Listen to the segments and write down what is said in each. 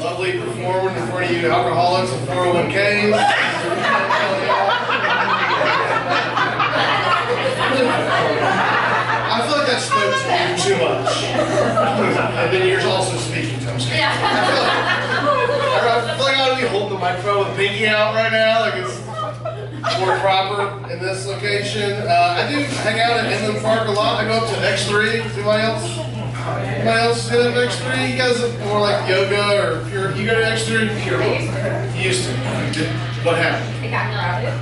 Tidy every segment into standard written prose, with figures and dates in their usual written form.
lovely performing in front of you alcoholics and 401ks. I feel like that spoke to you too much. And then you're also speaking to him. I feel like I ought to be holding the microphone with pinky out right now, like it's more proper in this location. I do hang out at Inland Park a lot. I go up to X3. Anybody else? Anybody else hit up X3? You guys are more like yoga or pure. You go to X3? Pure. You used to. What happened? It got crowded.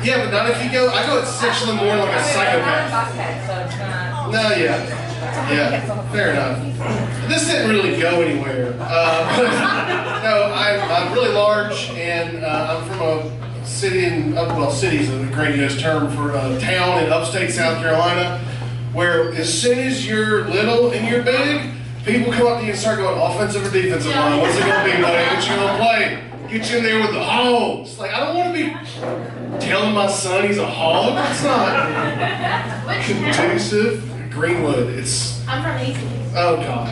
Yeah, but not if you go. I go at 6 in the morning like a psychopath. No, yeah, fair enough. This didn't really go anywhere. No, I'm really large, and I'm from a city in, well, city's a grandiose term for a town in upstate South Carolina, where as soon as you're little and you're big, people come up to you and start going offensive or defensive line. What's it gonna be, buddy? What you gonna play? Get you in there with the hogs. Like, I don't want to be telling my son he's a hog. It's not conducive. Greenwood, it's... I'm from East. Oh, God.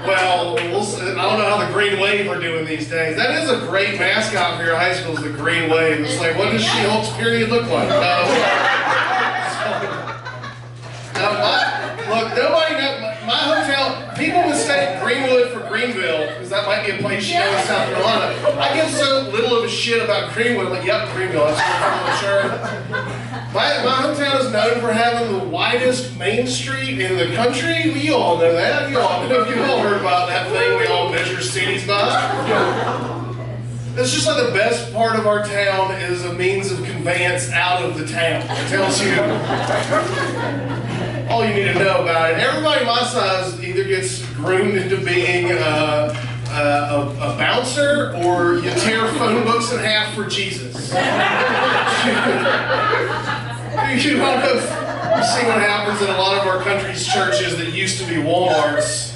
Well, I don't know how the Green Wave are doing these days. That is a great mascot for your high school, is the Green Wave. It's like, what does She-Hulk's period look like? Look, nobody knows. My hotel, people mistake Greenwood for Greenville, because that might be a place you know in South Carolina. I give so little of a shit about Greenwood. Like, yep, Greenville, that's what I'm sure. My hometown is known for having the widest main street in the country. You all know that. You all heard about that thing we all measure cities by. It's just like the best part of our town is a means of conveyance out of the town. It tells you all you need to know about it. Everybody my size either gets groomed into being a bouncer, or you tear phone books in half for Jesus. You see what happens in a lot of our country's churches that used to be Walmarts,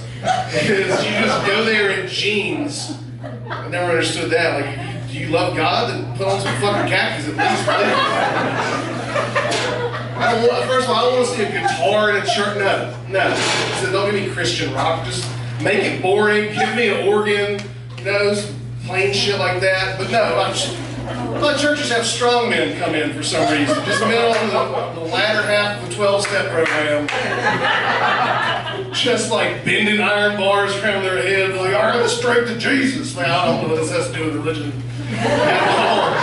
is you just go there in jeans. I never understood that. Like, do you love God? Then put on some fucking khakis at least, please. First of all, I don't want to see a guitar and a church. No. So don't give me Christian rock. Just make it boring. Give me an organ. You know, plain shit like that. But no, a lot of churches have strong men come in for some reason. Just men on the latter half of the 12-step program. Just like bending iron bars around their head. Like, I have the strength of Jesus. Like, I don't know what this has to do with religion at all.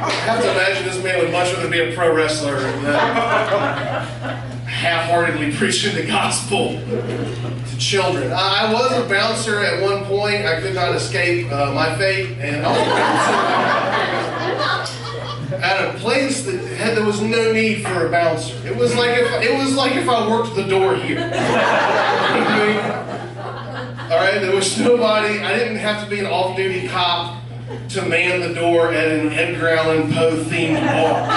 I have to imagine this man would much rather be a pro wrestler than half-heartedly preaching the gospel to children. I was a bouncer at one point. I could not escape my fate, and I was a bouncer at a place that there was no need for a bouncer. It was like if I worked the door here. All right, there was nobody. I didn't have to be an off-duty cop to man the door at an Edgar Allan Poe themed bar.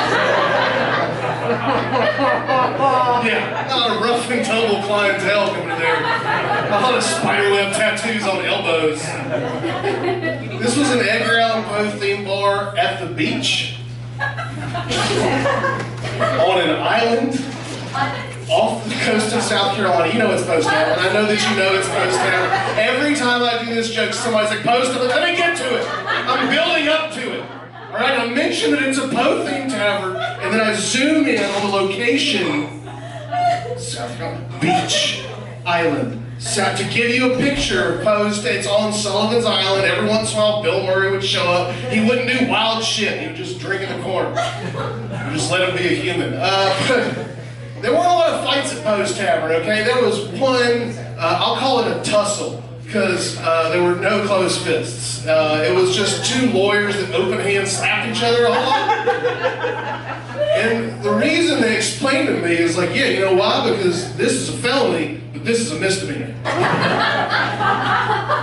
Yeah, not a rough and tumble clientele coming in there. A lot of spiderweb tattoos on elbows. This was an Edgar Allan Poe themed bar at the beach, on an island, off the coast of South Carolina. You know it's Post Town, and I know that you know it's Post Town. Every time I do this joke, somebody's like, Post Town, let me get to it. I'm building up to it. All right, I mention that it's a Poe-themed tavern, and then I zoom in on the location, South Carolina, beach, island. So to give you a picture of Post, it's on Sullivan's Island. Every once in a while, Bill Murray would show up. He wouldn't do wild shit. He would just drink in the corner. You just let him be a human. There weren't a lot of fights at Poe's Tavern, okay? There was one, I'll call it a tussle, because there were no closed fists. It was just two lawyers that open hands slapped each other a lot. And the reason they explained to me is like, yeah, you know why? Because this is a felony, but this is a misdemeanor.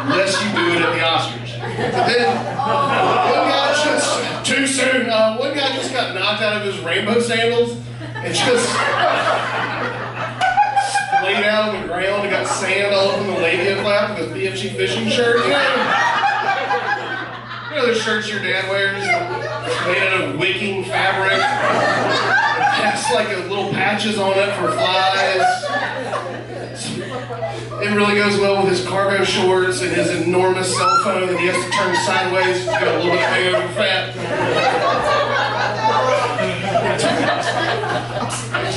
Unless you do it at the Oscars. But then, one guy just, too soon, one guy just got knocked out of his rainbow sandals and just laid out on the ground and got sand all over the labia flap with his BFG fishing shirt. You know those shirts your dad wears, made out of wicking fabric. It has like a little patches on it for flies. Some it really goes well with his cargo shorts and his enormous cell phone that he has to turn sideways. He's got a little bit of hangover fat.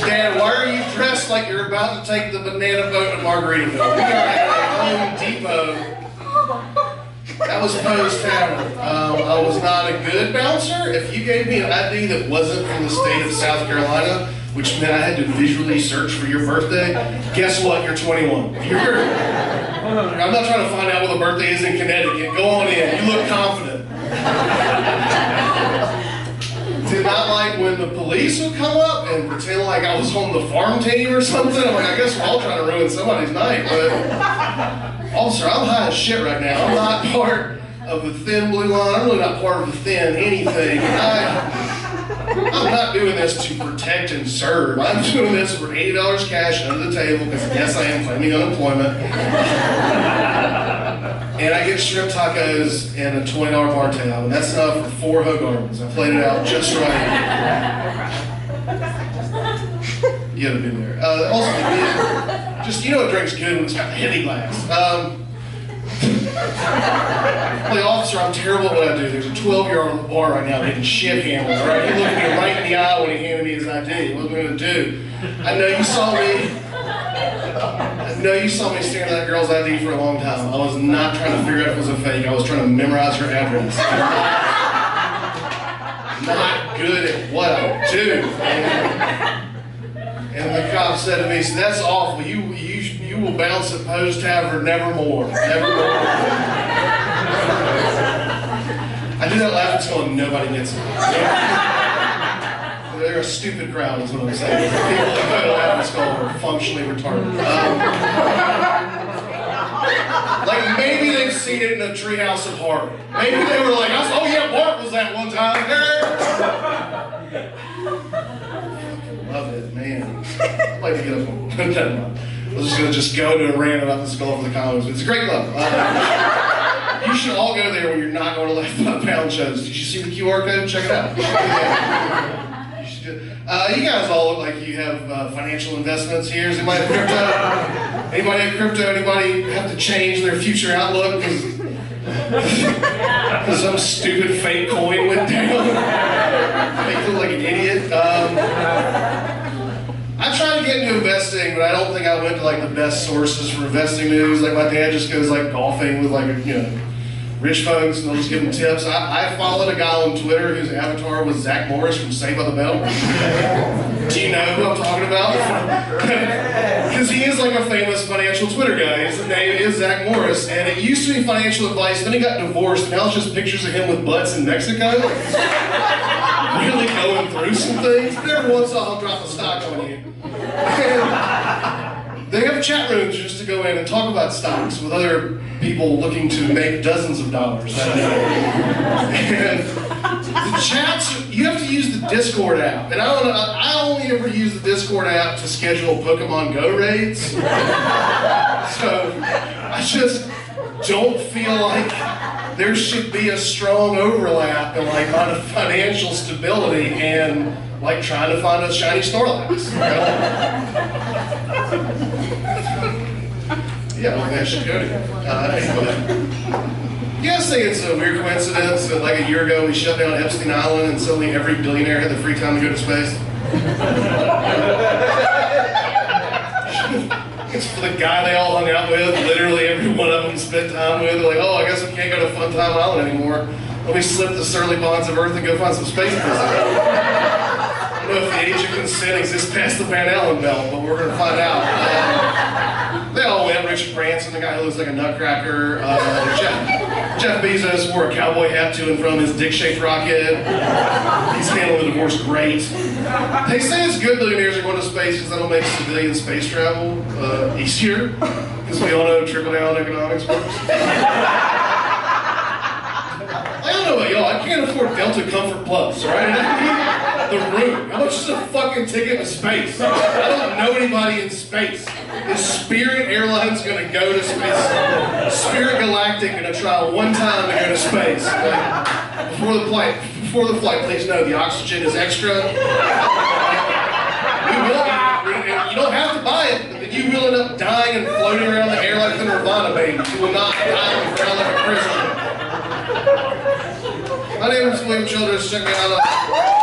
Dad, why are you dressed like you're about to take the banana boat to Margaritaville? We are at Home Depot. That was post-tavern. I was not a good bouncer. If you gave me an ID that wasn't from the state of South Carolina, which meant I had to visually search for your birthday, guess what? You're 21. I'm not trying to find out what the birthday is in Connecticut. Go on in. You look confident. Did not like when the police would come up and pretend like I was on the farm team or something. I'm like, I guess we're all trying to ruin somebody's night, but officer, I'm high as shit right now. I'm not part of the thin blue line. I'm really not part of the thin anything. I'm not doing this to protect and serve. I'm doing this for $80 cash under the table because yes, I am claiming unemployment. And I get shrimp tacos and a $20 bar tab, and that's enough for 4 Hogartens. I played it out just right. You haven't been there. Also, just, you know what drink's good when it's got the heavy glass. Like, officer, I'm terrible at what I do. There's a 12-year-old on the bar right now getting shit handled, all right? He looked me right in the eye when he handed me his ID. What was I going to do? I know you saw me staring at that girl's ID for a long time. I was not trying to figure out if it was a fake. I was trying to memorize her address. Not good at what I do. And the cop said to me, so that's awful. You will bounce at Poe's Tavern nevermore. Nevermore. I do that laughing skull and nobody gets it. They're a stupid crowd is what I'm saying. People that go to laughing skull are functionally retarded. Like maybe they've seen it in a treehouse of horror. Maybe they were like, oh yeah, Bart was that one time. Love it, man. I'd like to get up on never mind. I was just going to go to a rant about the skull for the comics. It's a great club. You should all go there when you're not going to Laugh About Pound shows. Did you see the QR code? Check it out. You should do it. You guys all look like you have financial investments here. Does anybody have crypto? Anybody have crypto? Anybody have to change their future outlook because some stupid fake coin went down? Make you look like an idiot. I try to get into investing, but I don't think I went to like the best sources for investing news. Like my dad just goes like golfing with like, rich folks and they'll just give them tips. I followed a guy on Twitter whose avatar was Zach Morris from Saved by the Bell. Do you know who I'm talking about? Because he is like a famous financial Twitter guy. His name is Zach Morris, and it used to be financial advice, then he got divorced, and now it's just pictures of him with butts in Mexico. Really going through some things. But every once in a while I'll drop a stock on you. They have chat rooms just to go in and talk about stocks with other people looking to make dozens of dollars that day. And the chats, you have to use the Discord app. And I only ever use the Discord app to schedule Pokemon Go raids. So I just don't feel like there should be a strong overlap in like my financial stability and like trying to find a shiny Snorlax. Yeah, well, that should go to you guys think it's a weird coincidence that like a year ago we shut down Epstein Island and suddenly every billionaire had the free time to go to space? It's for the guy they all hung out with, literally every one of them spent time with. They're like, oh, I guess we can't go to Fun Time Island anymore. Let me slip the surly bonds of Earth and go find some space business. I don't know if the age of consent exists past the Van Allen belt, but we're going to find out. They all went. Richard Branson, the guy who looks like a nutcracker. Jeff Bezos wore a cowboy hat to and from his dick-shaped rocket. He's handling the divorce great. They say it's good billionaires are going to space because that'll make civilian space travel easier. Because we all know trickle-down economics works. I don't know about y'all, I can't afford Delta Comfort Plus, right? The room. How much is a fucking ticket to space? I don't know anybody in space. Is Spirit Airlines gonna go to space? Spirit Galactic gonna try one time to go to space. Like, before the flight, please know the oxygen is extra. We will, you don't have to buy it, but you will will end up dying and floating around the air like the Nirvana babies. You will not die around like a Christian. My name is William Childress. Check me out.